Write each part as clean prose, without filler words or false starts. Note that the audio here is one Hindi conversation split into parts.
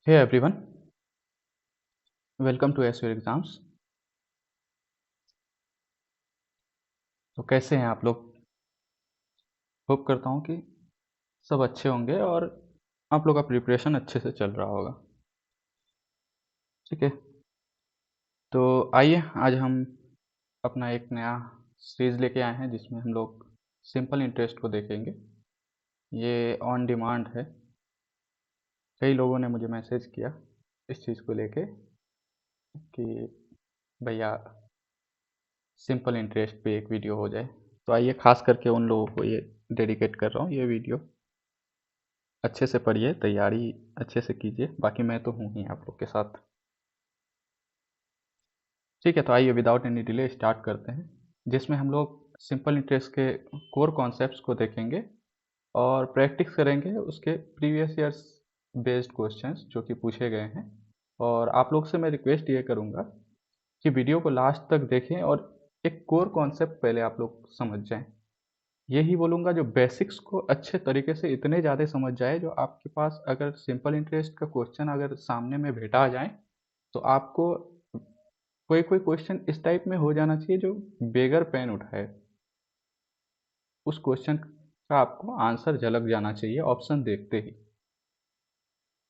Hey everyone, welcome to S your exams. तो कैसे हैं आप लोग? होप करता हूँ कि सब अच्छे होंगे और आप लोग का प्रिपरेशन अच्छे से चल रहा होगा। ठीक है, तो आइए आज हम अपना एक नया सीरीज़ लेके आए हैं जिसमें हम लोग सिंपल इंटरेस्ट को देखेंगे। ये ऑन डिमांड है। कई लोगों ने मुझे मैसेज किया इस चीज़ को लेके कि भैया सिंपल इंटरेस्ट पे एक वीडियो हो जाए। तो आइए खास करके उन लोगों को ये डेडिकेट कर रहा हूँ ये वीडियो। अच्छे से पढ़िए, तैयारी अच्छे से कीजिए, बाकी मैं तो हूँ ही आप लोग के साथ। ठीक है, तो आइए विदाउट एनी डिले स्टार्ट करते हैं, जिसमें हम लोग सिंपल इंटरेस्ट के कोर कॉन्सेप्ट्स को देखेंगे और प्रैक्टिस करेंगे उसके प्रीवियस ईयर्स बेस्ड क्वेश्चंस जो कि पूछे गए हैं। और आप लोग से मैं रिक्वेस्ट ये करूँगा कि वीडियो को लास्ट तक देखें और एक कोर कॉन्सेप्ट पहले आप लोग समझ जाएं। यही बोलूँगा जो बेसिक्स को अच्छे तरीके से इतने ज़्यादा समझ जाए, जो आपके पास अगर सिंपल इंटरेस्ट का क्वेश्चन अगर सामने में भेटा जाए तो आपको कोई कोई क्वेश्चन इस टाइप में हो जाना चाहिए जो बेगर पेन उठाए, उस क्वेश्चन का आपको आंसर झलक जाना चाहिए ऑप्शन देखते ही।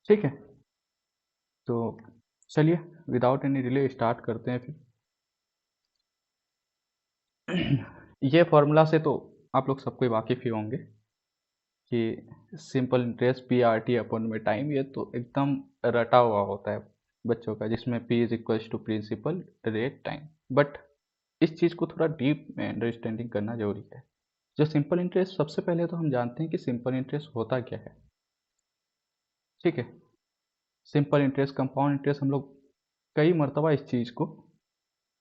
ठीक है, तो चलिए विदाउट एनी डिले स्टार्ट करते हैं फिर। ये फॉर्मूला से तो आप लोग सबको वाकिफ़ ही होंगे कि simple interest P R T upon में टाइम, ये तो एकदम रटा हुआ होता है बच्चों का, जिसमें P is equals to principal rate time. But इस चीज़ को थोड़ा डीप में अंडरस्टैंडिंग करना जरूरी है। जो सिंपल इंटरेस्ट, सबसे पहले तो हम जानते हैं कि सिंपल इंटरेस्ट होता क्या है। ठीक है, सिंपल इंटरेस्ट, कंपाउंड इंटरेस्ट, हम लोग कई मरतबा इस चीज़ को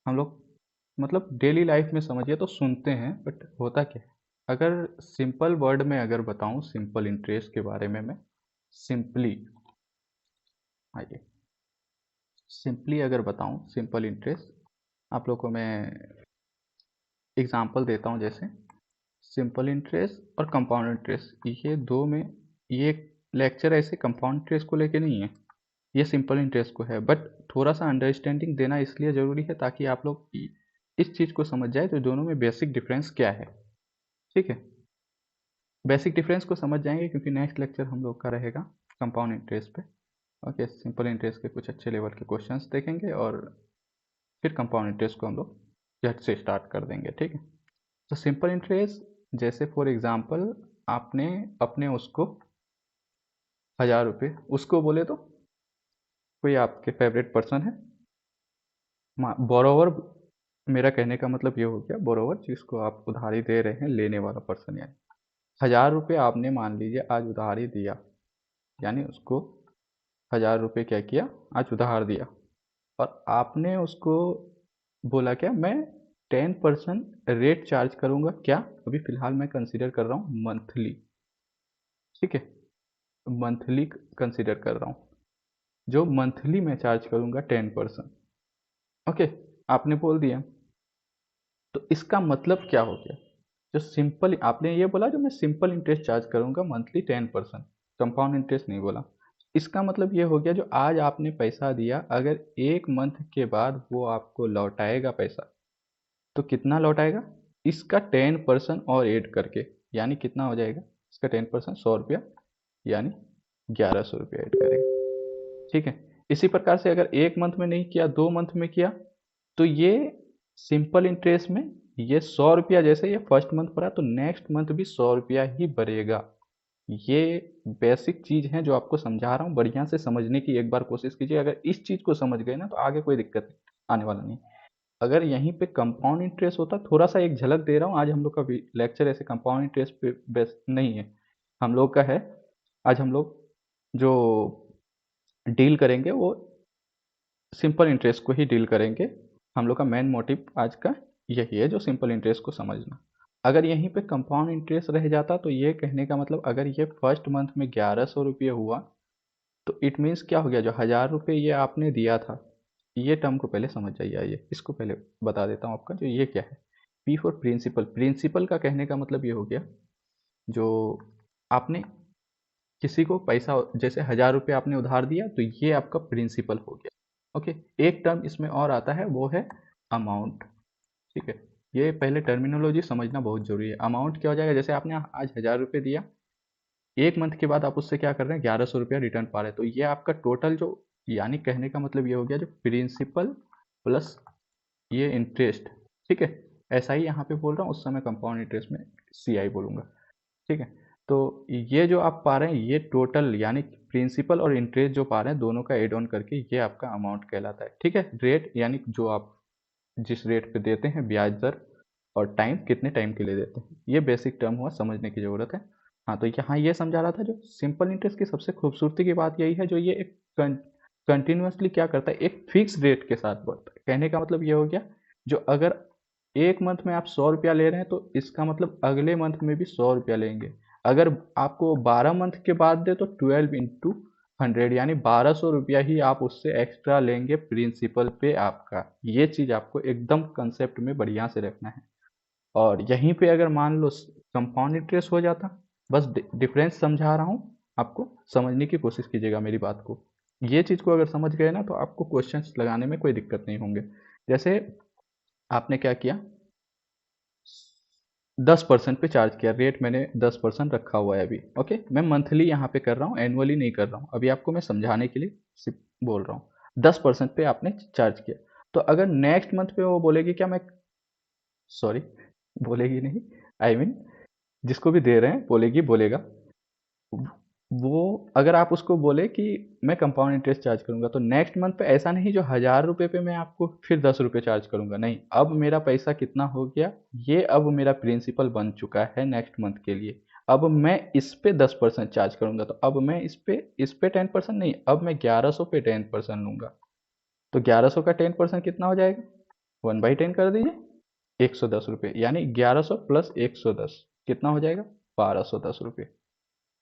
हम लोग मतलब डेली लाइफ में समझिए तो सुनते हैं, बट होता क्या है। अगर सिंपल वर्ड में अगर बताऊं सिंपल इंटरेस्ट के बारे में, मैं सिंपली, आइए सिंपली अगर बताऊं सिंपल इंटरेस्ट आप लोग को, मैं एग्जांपल देता हूं। जैसे सिंपल इंटरेस्ट और कंपाउंड इंटरेस्ट, ये दो में, ये लेक्चर ऐसे कंपाउंड इंटरेस्ट को लेके नहीं है, ये सिंपल इंटरेस्ट को है। बट थोड़ा सा अंडरस्टैंडिंग देना इसलिए ज़रूरी है ताकि आप लोग इस चीज़ को समझ जाए तो दोनों में बेसिक डिफरेंस क्या है। ठीक है, बेसिक डिफरेंस को समझ जाएंगे क्योंकि नेक्स्ट लेक्चर हम लोग का रहेगा कंपाउंड इंटरेस्ट पे। ओके, सिंपल इंटरेस्ट के कुछ अच्छे लेवल के क्वेश्चंस देखेंगे और फिर कंपाउंड इंटरेस्ट को हम लोग झट से स्टार्ट कर देंगे। ठीक है, तो सिंपल इंटरेस्ट, जैसे फॉर एग्जांपल आपने अपने उसको 1000 रुपये उसको बोले, तो कोई आपके फेवरेट पर्सन है, बोरोवर। मेरा कहने का मतलब ये हो गया बोरोवर, जिसको आप उधारी दे रहे हैं, लेने वाला पर्सन। यानी 1000 रुपये आपने मान लीजिए आज उधारी दिया, यानी उसको 1000 रुपये क्या किया, आज उधार दिया। और आपने उसको बोला क्या, मैं 10% रेट चार्ज करूंगा। क्या, अभी फिलहाल मैं कंसीडर कर रहा हूँ मंथली। ठीक है, मंथली कंसीडर कर रहा हूँ, जो मंथली मैं चार्ज करूंगा 10%। ओके, आपने बोल दिया, तो इसका मतलब क्या हो गया, जो सिंपल आपने ये बोला जो मैं सिंपल इंटरेस्ट चार्ज करूंगा मंथली 10%, कंपाउंड इंटरेस्ट नहीं बोला। इसका मतलब ये हो गया जो आज आपने पैसा दिया, अगर एक मंथ के बाद वो आपको लौटाएगा पैसा, तो कितना लौटाएगा, इसका 10% और ऐड करके, यानी कितना हो जाएगा, इसका 10% 100 रुपया, यानी 1100 रुपया ऐड करेगा। ठीक है, इसी प्रकार से अगर एक मंथ में नहीं किया, 2 मंथ में किया, तो ये सिंपल इंटरेस्ट में ये 100 रुपया, जैसे ये फर्स्ट मंथ भरा तो नेक्स्ट मंथ भी 100 रुपया ही भरेगा। ये बेसिक चीज है जो आपको समझा रहा हूँ, बढ़िया से समझने की एक बार कोशिश कीजिए। अगर इस चीज को समझ गए ना तो आगे कोई दिक्कत आने वाला नहीं। अगर यहीं पे कंपाउंड इंटरेस्ट होता, थोड़ा सा एक झलक दे रहा हूँ, आज हम लोग का लेक्चर ऐसे कंपाउंड इंटरेस्ट पे बेस नहीं है, हम लोग का है आज हम लोग जो डील करेंगे वो सिंपल इंटरेस्ट को ही डील करेंगे। हम लोग का मेन मोटिव आज का यही है, जो सिंपल इंटरेस्ट को समझना। अगर यहीं पे कंपाउंड इंटरेस्ट रह जाता तो ये कहने का मतलब, अगर ये फर्स्ट मंथ में 1100 रुपये हुआ, तो इट मीन्स क्या हो गया, जो 1000 रुपये ये आपने दिया था, ये टर्म को पहले समझ जाइए। आइए इसको पहले बता देता हूँ आपका, जो ये क्या है, पी फॉर प्रिंसिपल। प्रिंसिपल का कहने का मतलब ये हो गया, जो आपने किसी को पैसा जैसे 1000 रुपये आपने उधार दिया तो ये आपका प्रिंसिपल हो गया। ओके, एक टर्म इसमें और आता है, वो है अमाउंट। ठीक है, ये पहले टर्मिनोलॉजी समझना बहुत जरूरी है। अमाउंट क्या हो जाएगा, जैसे आपने आज 1000 रुपये दिया, एक मंथ के बाद आप उससे क्या कर रहे हैं, 1100 रुपया रिटर्न पा रहे हैं, तो ये आपका टोटल जो, यानी कहने का मतलब ये हो गया जो प्रिंसिपल प्लस ये इंटरेस्ट। ठीक है, ऐसा ही यहाँ पे बोल रहा हूँ, उस समय कंपाउंड इंटरेस्ट में CI बोलूँगा। ठीक है, तो ये जो आप पा रहे हैं ये टोटल, यानी प्रिंसिपल और इंटरेस्ट जो पा रहे हैं दोनों का एड ऑन करके ये आपका अमाउंट कहलाता है। ठीक है, रेट यानी जो आप जिस रेट पे देते हैं, ब्याज दर, और टाइम कितने टाइम के लिए देते हैं, ये बेसिक टर्म हुआ, समझने की ज़रूरत है। हाँ, तो यहाँ ये समझा रहा था, जो सिंपल इंटरेस्ट की सबसे खूबसूरती की बात यही है, जो ये एक कंटिन्यूसली क्या करता है, एक फिक्स रेट के साथ बढ़ता है। कहने का मतलब ये हो गया, जो अगर एक मंथ में आप 100 रुपया ले रहे हैं तो इसका मतलब अगले मंथ में भी 100 रुपया लेंगे। अगर आपको 12 मंथ के बाद दे तो 12 × 100, यानी 1200 रुपया ही आप उससे एक्स्ट्रा लेंगे प्रिंसिपल पे आपका। ये चीज़ आपको एकदम कंसेप्ट में बढ़िया से रखना है। और यहीं पे अगर मान लो कंपाउंड इंटरेस्ट हो जाता, बस डिफरेंस समझा रहा हूँ आपको, समझने की कोशिश कीजिएगा मेरी बात को। ये चीज़ को अगर समझ गए ना तो आपको क्वेश्चंस लगाने में कोई दिक्कत नहीं होंगे। जैसे आपने क्या किया, 10% पे चार्ज किया, रेट मैंने 10% रखा हुआ है अभी। ओके, मैं मंथली यहाँ पे कर रहा हूँ, एनुअली नहीं कर रहा हूँ, अभी आपको मैं समझाने के लिए सिर्फ बोल रहा हूँ। 10% पे आपने चार्ज किया, तो अगर नेक्स्ट मंथ पे वो बोलेगी क्या, मैं सॉरी, बोलेगी नहीं, आई मीन जिसको भी दे रहे हैं बोलेगी, बोलेगा वो, अगर आप उसको बोले कि मैं कंपाउंड इंटरेस्ट चार्ज करूंगा, तो नेक्स्ट मंथ पे ऐसा नहीं जो 1000 रुपये पे मैं आपको फिर 10 रुपये चार्ज करूंगा, नहीं, अब मेरा पैसा कितना हो गया, ये अब मेरा प्रिंसिपल बन चुका है नेक्स्ट मंथ के लिए। अब मैं इस पे 10% चार्ज करूंगा, तो अब मैं इस पे 10% नहीं, अब मैं 1100 पे 10% लूंगा। तो 1100 का 10% कितना हो जाएगा, 1/10 कर दीजिए, 110 रुपये, यानी 1100 प्लस 110 कितना हो जाएगा, 1210 रुपये।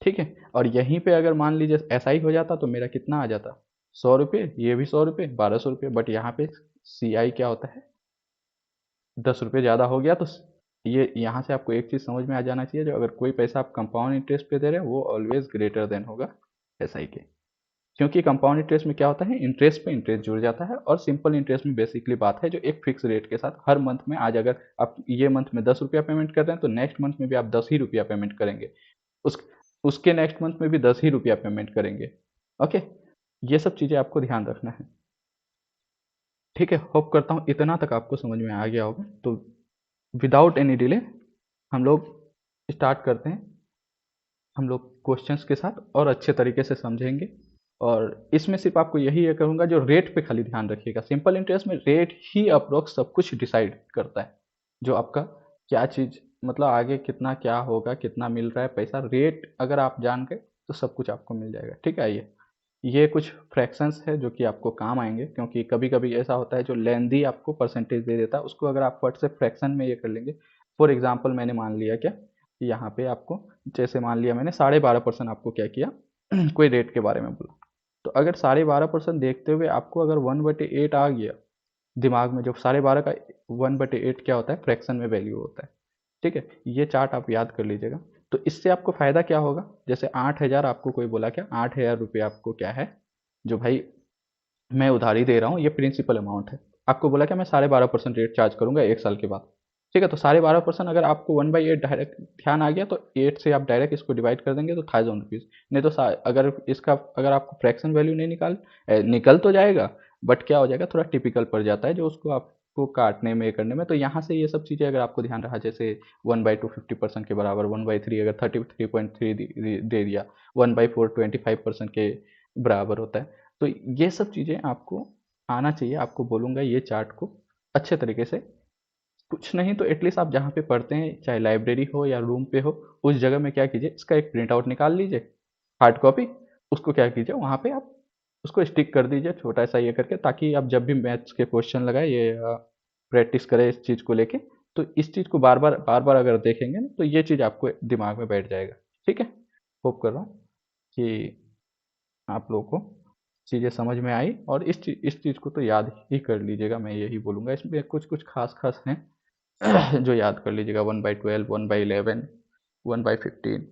ठीक है, और यहीं पे अगर मान लीजिए ऐसा ही हो जाता तो मेरा कितना आ जाता, 100 रुपये, ये भी 100 रुपये, 1200 रुपये, बट यहाँ पे CI क्या होता है, 10 रुपये ज़्यादा हो गया। तो ये यहाँ से आपको एक चीज़ समझ में आ जाना चाहिए, जो अगर कोई पैसा आप कंपाउंड इंटरेस्ट पे दे रहे हैं वो ऑलवेज ग्रेटर देन होगा SI के। क्योंकि कंपाउंड इंटरेस्ट में क्या होता है, इंटरेस्ट पे इंटरेस्ट जुड़ जाता है, और सिंपल इंटरेस्ट में बेसिकली बात है जो एक फिक्स रेट के साथ हर मंथ में, आज अगर आप ये मंथ में 10 रुपया पेमेंट कर रहे हैं तो नेक्स्ट मंथ में भी आप 10 ही रुपया पेमेंट करेंगे, उस उसके नेक्स्ट मंथ में भी 10 ही रुपया पेमेंट करेंगे। ओके, ये सब चीज़ें आपको ध्यान रखना है। ठीक है, होप करता हूँ इतना तक आपको समझ में आ गया होगा। तो विदाउट एनी डिले हम लोग स्टार्ट करते हैं, हम लोग क्वेश्चंस के साथ और अच्छे तरीके से समझेंगे। और इसमें सिर्फ आपको यही ये करूँगा, जो रेट पे खाली ध्यान रखिएगा। सिंपल इंटरेस्ट में रेट ही अप्रोक्स सब कुछ डिसाइड करता है, जो आपका क्या चीज़, मतलब आगे कितना क्या होगा, कितना मिल रहा है पैसा, रेट अगर आप जान गए तो सब कुछ आपको मिल जाएगा। ठीक है, ये कुछ फ्रैक्शंस है जो कि आपको काम आएंगे, क्योंकि कभी कभी ऐसा होता है जो लेंदी आपको परसेंटेज दे देता है, उसको अगर आप फट से फ्रैक्शन में ये कर लेंगे। फॉर एग्जांपल मैंने मान लिया क्या, यहाँ पे आपको, जैसे मान लिया मैंने 12.5% आपको क्या किया कोई रेट के बारे में बोला, तो अगर 12.5% देखते हुए आपको अगर 1/8 आ गया दिमाग में, जो 12.5 का 1/8 क्या होता है, फ्रैक्शन में वैल्यू होता है। ठीक है, ये चार्ट आप याद कर लीजिएगा। तो इससे आपको फ़ायदा क्या होगा, जैसे 8000 आपको कोई बोला क्या, 8000 रुपये आपको क्या है, जो भाई मैं उधारी दे रहा हूँ, ये प्रिंसिपल अमाउंट है, आपको बोला क्या मैं 12.5% रेट चार्ज करूंगा 1 साल के बाद। ठीक है, तो 12.5% अगर आपको 1/8 डायरेक्ट ध्यान आ गया तो 8 से आप डायरेक्ट इसको डिवाइड कर देंगे तो 1000 रुपीज़। नहीं तो अगर इसका अगर आपको फ्रैक्शन वैल्यू नहीं निकल तो जाएगा, बट क्या हो जाएगा, थोड़ा टिपिकल पड़ जाता है जो उसको आपको काटने में करने में। तो यहाँ से ये सब चीज़ें अगर आपको ध्यान रहा, जैसे 1/2 50% के बराबर, 1/3 अगर 33.3 दे दिया, 1/4 25% के बराबर होता है। तो ये सब चीज़ें आपको आना चाहिए। आपको बोलूँगा ये चार्ट को अच्छे तरीके से, कुछ नहीं तो एटलीस्ट आप जहाँ पे पढ़ते हैं, चाहे लाइब्रेरी हो या रूम पे हो, उस जगह में क्या कीजिए, इसका एक प्रिंट आउट निकाल लीजिए, हार्ड कॉपी, उसको क्या कीजिए वहाँ पे आप उसको स्टिक कर दीजिए छोटा सा ये करके, ताकि आप जब भी मैथ्स के क्वेश्चन लगाए, ये प्रैक्टिस करें इस चीज़ को लेके, तो इस चीज़ को बार बार अगर देखेंगे ना तो ये चीज़ आपको दिमाग में बैठ जाएगा। ठीक है, होप कर रहा हूँ कि आप लोगों को चीज़ें समझ में आई, और इस चीज़ को तो याद ही कर लीजिएगा, मैं यही बोलूँगा। इसमें कुछ कुछ खास खास हैं जो याद कर लीजिएगा, 1/12, 1/11, 1/15,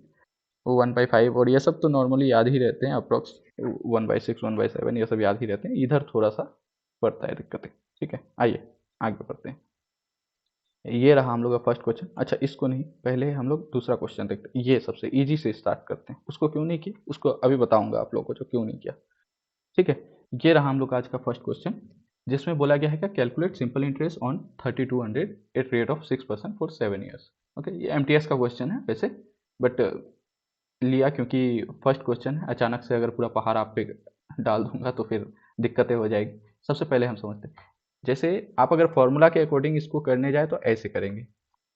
1/5 और ये सब तो नॉर्मली याद ही रहते हैं, अप्रोक्स 1/6 1/7 ये सब याद ही रहते हैं, इधर थोड़ा सा पड़ता है दिक्कतें। ठीक है, आइए आगे बढ़ते हैं। ये रहा हम लोग का फर्स्ट क्वेश्चन। अच्छा, इसको नहीं, पहले हम लोग दूसरा क्वेश्चन देखते हैं। ये सबसे इजी से स्टार्ट करते हैं। उसको क्यों नहीं किया उसको अभी बताऊंगा आप लोगों को, जो क्यों नहीं किया। ठीक है, ये रहा हम लोग का आज का फर्स्ट क्वेश्चन, जिसमें बोला गया है कि calculate simple interest on 3200 at rate of 6% for 7 years. Okay, ये एमटीएस का क्वेश्चन है वैसे, बट लिया क्योंकि फर्स्ट क्वेश्चन है, अचानक से अगर पूरा पहाड़ आप पे डाल दूंगा तो फिर दिक्कतें हो जाएगी। सबसे पहले हम समझते हैं, जैसे आप अगर फॉर्मूला के अकॉर्डिंग इसको करने जाए तो ऐसे करेंगे।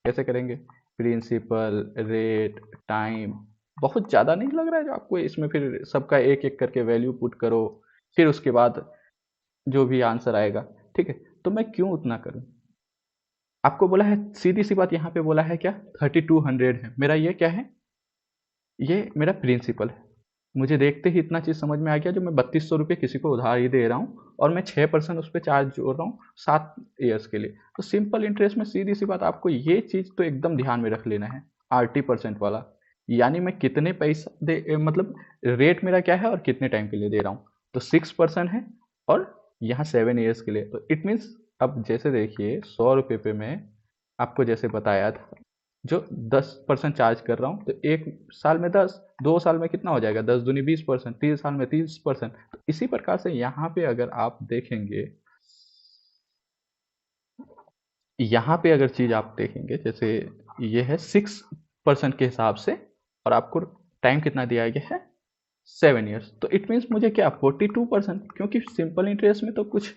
कैसे करेंगे? प्रिंसिपल, रेट, टाइम, बहुत ज़्यादा नहीं लग रहा है जो आपको इसमें? फिर सबका एक एक करके वैल्यू पुट करो, फिर उसके बाद जो भी आंसर आएगा। ठीक है, तो मैं क्यों उतना करूं? आपको बोला है, सीधी सी बात यहाँ पे बोला है क्या, 3200 है मेरा, ये क्या है, ये मेरा प्रिंसिपल है। मुझे देखते ही इतना चीज़ समझ में आ गया, जो मैं 3200 रुपये किसी को उधार ही दे रहा हूँ और मैं 6% उस पर चार्ज जोड़ रहा हूँ 7 ईयर्स के लिए। तो सिंपल इंटरेस्ट में सीधी सी बात, आपको ये चीज़ तो एकदम ध्यान में रख लेना है, RT% वाला। यानी मैं कितने पैसा दे, मतलब रेट मेरा क्या है और कितने टाइम के लिए दे रहा हूँ, तो 6% है और यहाँ 7 ईयर्स के लिए। तो इट मीन्स, अब जैसे देखिए 100 रुपये पे मैं आपको जैसे बताया था, जो 10% चार्ज कर रहा हूँ, तो 1 साल में 10, 2 साल में कितना हो जाएगा, 10 दूनी 20%, 3 साल में 30%। तो इसी प्रकार से यहाँ पे अगर आप देखेंगे, यहाँ पे अगर चीज़ आप देखेंगे, जैसे ये है 6% के हिसाब से, और आपको टाइम कितना दिया गया है, 7 ईयर्स। तो इट मीन्स मुझे क्या, 42%, क्योंकि सिंपल इंटरेस्ट में तो कुछ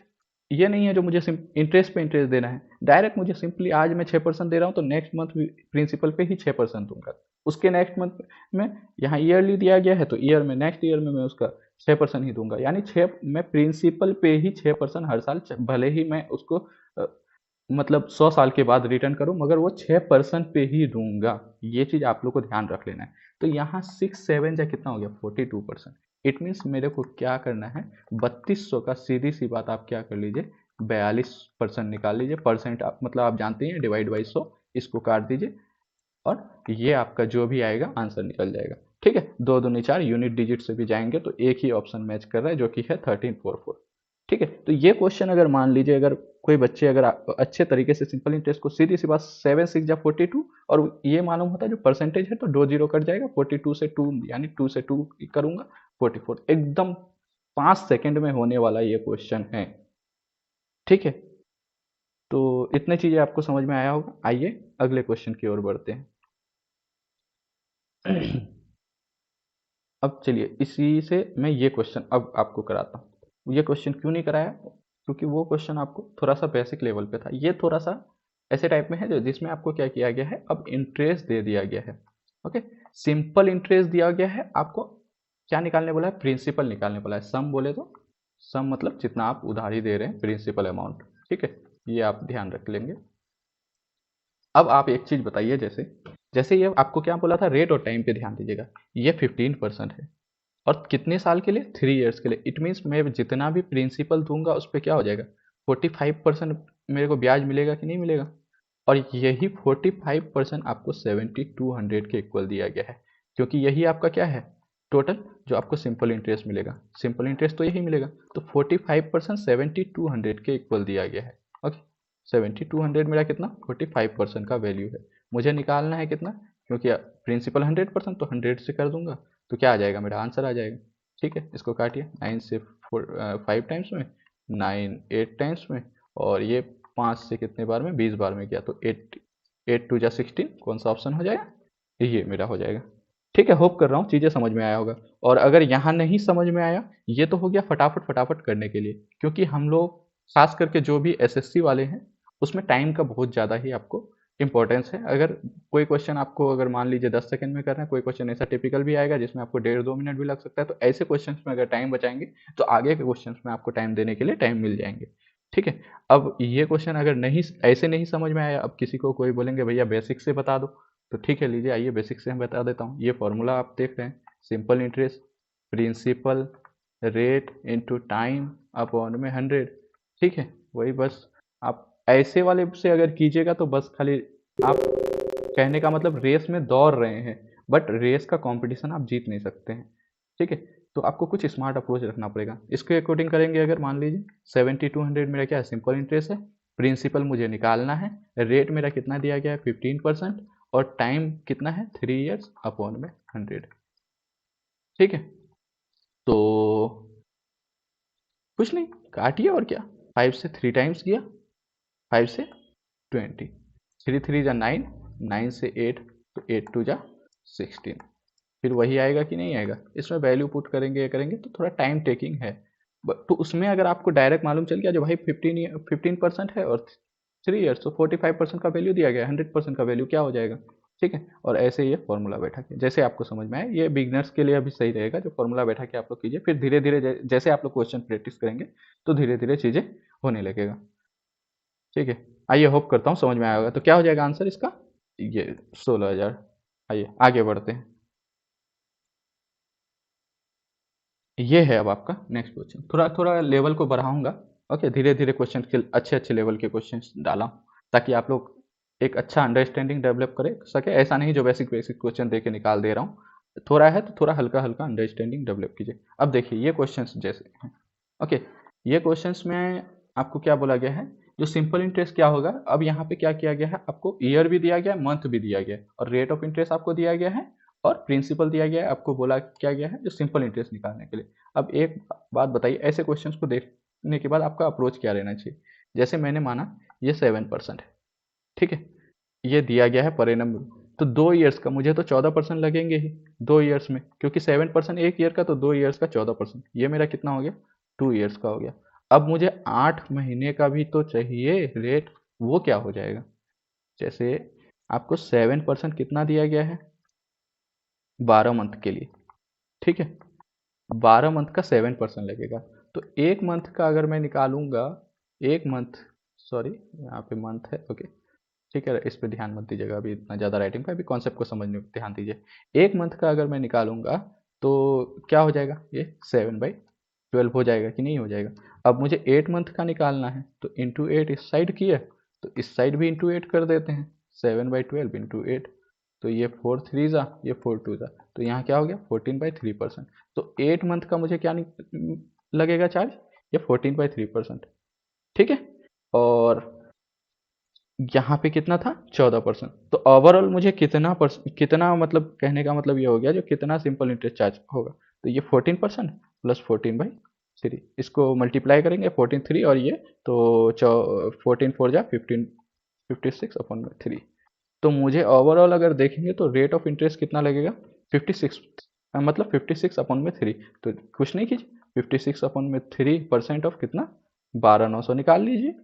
ये नहीं है जो मुझे इंटरेस्ट पे इंटरेस्ट देना है। डायरेक्ट मुझे सिंपली, आज मैं 6% दे रहा हूँ तो नेक्स्ट मंथ प्रिंसिपल पे ही 6% दूंगा। उसके नेक्स्ट मंथ में यहाँ ईयरली दिया गया है, तो ईयर में, नेक्स्ट ईयर में मैं उसका 6% ही दूंगा। यानी मैं प्रिंसिपल पे ही 6% हर साल, भले ही मैं उसको मतलब 100 साल के बाद रिटर्न करूं, मगर वो 6% पे ही दूंगा। ये चीज़ आप लोग को ध्यान रख लेना है। तो यहाँ 6 7 जा कितना हो गया, 42%। इट मीन्स मेरे को क्या करना है, 3200 का सीधी सी बात आप क्या कर लीजिए, 42% निकाल लीजिए। परसेंट आप, मतलब आप जानते हैं, डिवाइड बाई 100, इसको काट दीजिए और ये आपका जो भी आएगा आंसर निकल जाएगा। ठीक है, 2 दूनी 4, यूनिट डिजिट से भी जाएंगे तो एक ही ऑप्शन मैच कर रहा है, जो कि है 1344। ठीक है, तो ये क्वेश्चन अगर मान लीजिए, अगर कोई बच्चे अगर अच्छे तरीके से सिंपल इंटरेस्ट को, सीधी सी बात, 7 6 42, और ये मालूम होता है जो परसेंटेज है, तो 2 0 कट जाएगा, 42 से 2, यानी 2 से 2 करूंगा, 44। एकदम 5 सेकेंड में होने वाला ये क्वेश्चन है। ठीक है, तो इतने चीजें आपको समझ में आया होगा। आइए अगले क्वेश्चन की ओर बढ़ते हैं। अब चलिए, इसी से मैं ये क्वेश्चन अब आपको कराता हूँ। ये क्वेश्चन क्यों नहीं कराया, क्योंकि वो क्वेश्चन आपको थोड़ा सा बेसिक लेवल पे था। ये थोड़ा सा ऐसे टाइप में है, जो जिसमें आपको क्या किया गया है, अब इंटरेस्ट दे दिया गया है। ओके, सिंपल इंटरेस्ट दिया गया है आपको। क्या निकालने बोला है, प्रिंसिपल निकालने बोला है। सम बोले तो, सम मतलब जितना आप उधारी दे रहे हैं, प्रिंसिपल अमाउंट। ठीक है, ये आप ध्यान रख लेंगे। अब आप एक चीज बताइए, जैसे जैसे ये आपको क्या बोला था, रेट और टाइम पे ध्यान दीजिएगा। ये 15% है और कितने साल के लिए, 3 ईयर्स के लिए। इट मीन्स मैं जितना भी प्रिंसिपल दूंगा उस पर क्या हो जाएगा, 45% मेरे को ब्याज मिलेगा कि नहीं मिलेगा। और यही 45% आपको 7200 के इक्वल दिया गया है, क्योंकि यही आपका क्या है, टोटल जो आपको सिंपल इंटरेस्ट मिलेगा। सिंपल इंटरेस्ट तो यही मिलेगा, तो 45% 7200 के इक्वल दिया गया है। ओके, 7200 मेरा कितना, 45% का वैल्यू है। मुझे निकालना है कितना, क्योंकि प्रिंसिपल 100%, तो 100 से कर दूंगा तो क्या आ जाएगा, मेरा आंसर आ जाएगा। ठीक है, इसको काटिए, 9 से 5 टाइम्स में, 9 8 टाइम्स में, और ये 5 से कितने बार में, 20 बार में किया, तो 8 8 2 जा 16, कौन सा ऑप्शन हो जाएगा, ये मेरा हो जाएगा। ठीक है, होप कर रहा हूँ चीज़ें समझ में आया होगा। और अगर यहाँ नहीं समझ में आया, ये तो हो गया फटाफट फटाफट करने के लिए, क्योंकि हम लोग खास करके जो भी एसएससी वाले हैं, उसमें टाइम का बहुत ज़्यादा ही आपको इंपॉर्टेंस है। अगर कोई क्वेश्चन आपको, अगर मान लीजिए 10 सेकंड में करना है, कोई क्वेश्चन ऐसा टिपिकल भी आएगा जिसमें आपको 1.5 2 मिनट भी लग सकता है, तो ऐसे क्वेश्चन में अगर टाइम बचाएंगे तो आगे के क्वेश्चन में आपको टाइम देने के लिए टाइम मिल जाएंगे। ठीक है, अब ये क्वेश्चन अगर नहीं, ऐसे नहीं समझ में आया, अब किसी को कोई बोलेंगे भैया बेसिक से बता दो, तो ठीक है, लीजिए आइए बेसिक से मैं बता देता हूँ। ये फॉर्मूला आप देख रहे हैं, simple interest, principal, rate into time upon में 100। ठीक है, वही बस। आप ऐसे वाले से अगर कीजिएगा तो बस खाली आप, कहने का मतलब रेस में दौड़ रहे हैं, बट रेस का कंपटीशन आप जीत नहीं सकते हैं, ठीक है। तो आपको कुछ स्मार्ट अप्रोच रखना पड़ेगा। इसके अकॉर्डिंग करेंगे अगर मान लीजिए 7200 मेरा क्या है, सिंपल इंटरेस्ट है, प्रिंसिपल मुझे निकालना है, रेट मेरा कितना दिया गया है 15%, और टाइम कितना है 3 ईयर्स अपॉन में 100, ठीक है। तो कुछ नहीं, काटिए और क्या, 5 से 3 टाइम्स किया, 5 से 20, 3 3 जा 9, 9 से 8, तो 8 2 जा 16, फिर वही आएगा कि नहीं आएगा। इसमें वैल्यू पुट करेंगे ये करेंगे तो थोड़ा टाइम टेकिंग है, तो उसमें अगर आपको डायरेक्ट मालूम चल गया जो भाई 15% है और 3 ईयर्स, तो 45% का वैल्यू दिया गया है, 100% का वैल्यू क्या हो जाएगा, ठीक है। और ऐसे ये फॉर्मूला बैठा के जैसे आपको समझ में आए, ये बिगनर्स के लिए अभी सही रहेगा, जो फॉर्मूला बैठा के आप लोग कीजिए, फिर धीरे धीरे जैसे आप लोग क्वेश्चन प्रैक्टिस करेंगे तो धीरे धीरे चीज़ें होने लगेगा, ठीक है। आइए, होप करता हूँ समझ में आया होगा। तो क्या हो जाएगा आंसर इसका, ये 16,000। आइए आगे बढ़ते हैं। ये है अब आपका नेक्स्ट क्वेश्चन, थोड़ा थोड़ा लेवल को बढ़ाऊंगा, ओके, धीरे धीरे क्वेश्चन के अच्छे अच्छे लेवल के क्वेश्चन डाला हूं, ताकि आप लोग एक अच्छा अंडरस्टैंडिंग डेवलप करे सके। ऐसा नहीं जो बेसिक बेसिक क्वेश्चन दे के निकाल दे रहा हूँ, थोड़ा है तो थोड़ा हल्का हल्का अंडरस्टैंडिंग डेवलप कीजिए। अब देखिए ये क्वेश्चन जैसे हैं, ओके, ये क्वेश्चंस में आपको क्या बोला गया है, जो सिंपल इंटरेस्ट क्या होगा, अब यहाँ पे क्या किया गया है, आपको ईयर भी दिया गया है, मंथ भी दिया गया है, और रेट ऑफ इंटरेस्ट आपको दिया गया है, और प्रिंसिपल दिया गया है, आपको बोला क्या गया है जो सिंपल इंटरेस्ट निकालने के लिए। अब एक बात बताइए, ऐसे क्वेश्चंस को देखने के बाद आपका अप्रोच क्या रहना चाहिए। जैसे मैंने माना ये 7% है, ठीक है, ये दिया गया है पर एनम, तो 2 ईयर्स का मुझे तो 14% लगेंगे ही 2 ईयर्स में, क्योंकि 7% 1 ईयर का, तो 2 ईयर्स का 14%, ये मेरा कितना हो गया 2 ईयर्स का हो गया। अब मुझे 8 महीने का भी तो चाहिए रेट, वो क्या हो जाएगा, जैसे आपको 7% कितना दिया गया है 12 मंथ के लिए, ठीक है, 12 मंथ का 7% लगेगा, तो एक मंथ का अगर मैं निकालूंगा, एक मंथ, सॉरी यहाँ पे मंथ है, ओके, ठीक है, इस पे ध्यान मत दीजिएगा अभी इतना ज़्यादा राइटिंग का, अभी कॉन्सेप्ट को समझने पे ध्यान दीजिए। एक मंथ का अगर मैं निकालूंगा तो क्या हो जाएगा, ये 7/12 हो जाएगा कि नहीं हो जाएगा। अब मुझे 8 मंथ का निकालना है, तो इंटू 8 इस साइड किया, तो इस साइड भी इंटू 8 कर देते हैं, 7/12 इंटू 8, तो ये 4 3 ज़ा, ये 4 2 ज़ा, तो यहाँ क्या हो गया 14/3%। तो 8 मंथ का मुझे क्या लगेगा चार्ज, ये 14/3%, ठीक है। और यहाँ पे कितना था 14%, तो ओवरऑल मुझे कितना मतलब कहने का मतलब ये हो गया जो कितना सिंपल इंटरेस्ट चार्ज होगा, तो ये 14% प्लस 14/3, इसको मल्टीप्लाई करेंगे 14 3 और ये, तो 14 4 जा 15, 56/3, तो मुझे ओवरऑल अगर देखेंगे तो रेट ऑफ इंटरेस्ट कितना लगेगा 56, मतलब 56/3, तो कुछ नहीं कीजिए 56/3 ऑफ कितना 12,900 निकाल लीजिए,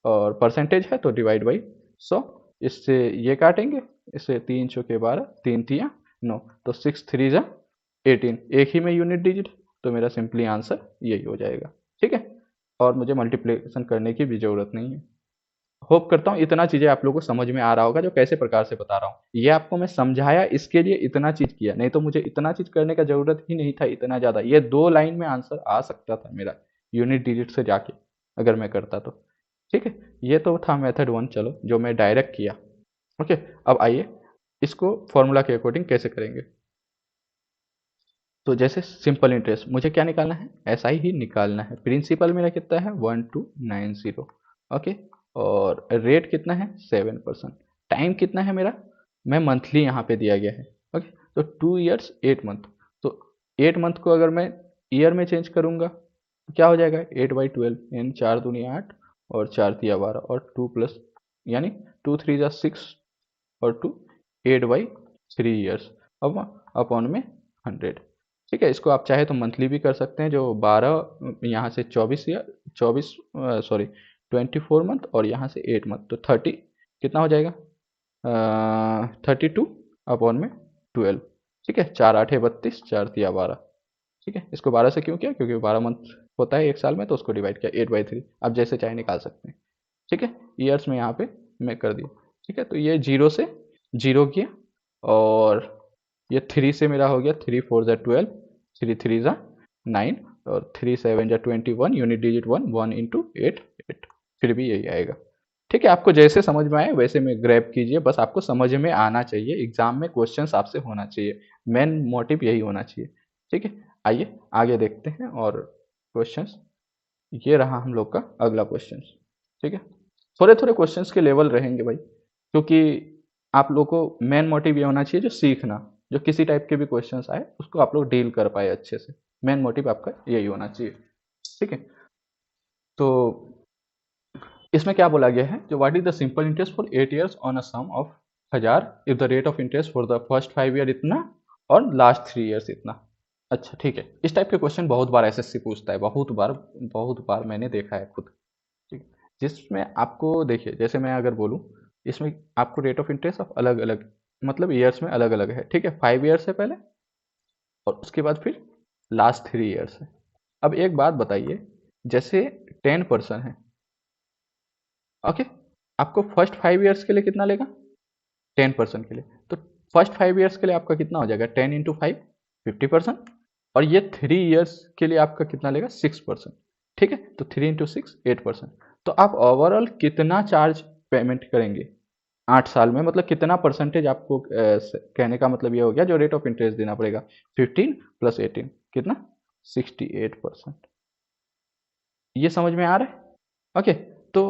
और परसेंटेज है तो डिवाइड बाई 100, इससे ये काटेंगे, इससे 3 × 12, 3 × 3 = 9, तो 6 3 × 18, एक ही में यूनिट डिजिट, तो मेरा सिंपली आंसर यही हो जाएगा, ठीक है। और मुझे मल्टीप्लिकेशन करने की भी ज़रूरत नहीं है। होप करता हूँ इतना चीज़ें आप लोगों को समझ में आ रहा होगा जो कैसे प्रकार से बता रहा हूँ, ये आपको मैं समझाया इसके लिए इतना चीज़ किया, नहीं तो मुझे इतना चीज़ करने का ज़रूरत ही नहीं था इतना ज़्यादा, ये 2 लाइन में आंसर आ सकता था मेरा यूनिट डिजिट से जाके, अगर मैं करता तो, ठीक है। ये तो था मेथड 1, चलो जो मैं डायरेक्ट किया, ओके। अब आइए इसको फॉर्मूला के अकॉर्डिंग कैसे करेंगे। तो जैसे सिंपल इंटरेस्ट मुझे क्या निकालना है, ऐसा ही निकालना है, प्रिंसिपल मेरा कितना है 1290, ओके, और रेट कितना है 7%, टाइम कितना है मेरा, मैं मंथली यहाँ पे दिया गया है, ओके, तो 2 ईयर्स 8 मंथ, तो 8 मंथ को अगर मैं ईयर में चेंज करूँगा तो क्या हो जाएगा 8/12, यानी 4 दूनी 8 और 4 तिया 12, और 2 प्लस, यानी 2 3 × 6 और 2 8/3 ईयर्स, अब अपॉन में 100, ठीक है। इसको आप चाहे तो मंथली भी कर सकते हैं, जो 12 यहाँ से 24 या 24, सॉरी 24 मंथ, और यहाँ से 8 मंथ, तो 30 कितना हो जाएगा 32/12, ठीक है, 4 8 32, 4 तिया 12, ठीक है। इसको 12 से क्यों किया, क्योंकि 12 मंथ होता है एक साल में, तो उसको डिवाइड किया 8/3, आप जैसे चाहे निकाल सकते हैं, ठीक है। ईयर्स में यहाँ पे मैं कर दिया, ठीक है, तो ये 0 से 0 किया, और ये 3 से मेरा हो गया 3 4 × 12, 3 3 × 9, और 3 7 × 21, यूनिट डिजिट 1 1 × 8 8, फिर भी यही आएगा, ठीक है, आपको जैसे समझ में आए वैसे में ग्रैब कीजिए, बस आपको समझ में आना चाहिए, एग्जाम में क्वेश्चंस आपसे होना चाहिए, मेन मोटिव यही होना चाहिए। ठीक है, आइए आगे देखते हैं और क्वेश्चंस। ये रहा हम लोग का अगला क्वेश्चन। ठीक है, थोड़े थोड़े क्वेश्चंस के लेवल रहेंगे भाई, क्योंकि आप लोग को मेन मोटिव ये होना चाहिए जो सीखना, जो किसी टाइप के भी क्वेश्चंस आए उसको आप लोग डील कर पाए अच्छे से, मेन मोटिव आपका यही होना चाहिए। ठीक है, तो इसमें क्या बोला गया है, जो what is the simple interest for 8 years on a sum of 1000 if the rate of interest for the first 5 year इतना और लास्ट 3 ईयर्स इतना। अच्छा ठीक है, इस टाइप के क्वेश्चन बहुत बार एसएससी पूछता है, बहुत बार मैंने देखा है खुद। ठीक है, जिसमें आपको देखिए, जैसे मैं अगर बोलूँ, इसमें आपको रेट ऑफ इंटरेस्ट ऑफ अलग अलग मतलब ईयर्स में अलग अलग है। ठीक है, 5 ईयर्स है पहले और उसके बाद फिर लास्ट 3 ईयर्स है। अब एक बात बताइए, जैसे 10% है, ओके, आपको फर्स्ट 5 ईयर्स के लिए कितना लेगा, 10% के लिए, तो फर्स्ट 5 ईयर्स के लिए आपका कितना हो जाएगा, 10 × 5 50%, और ये 3 ईयर्स के लिए आपका कितना लेगा, 6%। ठीक है, तो 3 × 6 8%। तो आप ओवरऑल कितना चार्ज पेमेंट करेंगे 8 साल में, मतलब कितना परसेंटेज आपको कहने का मतलब ये हो गया जो रेट ऑफ इंटरेस्ट देना पड़ेगा, 15 + 18 कितना, 68%। ये समझ में आ रहा है, ओके। तो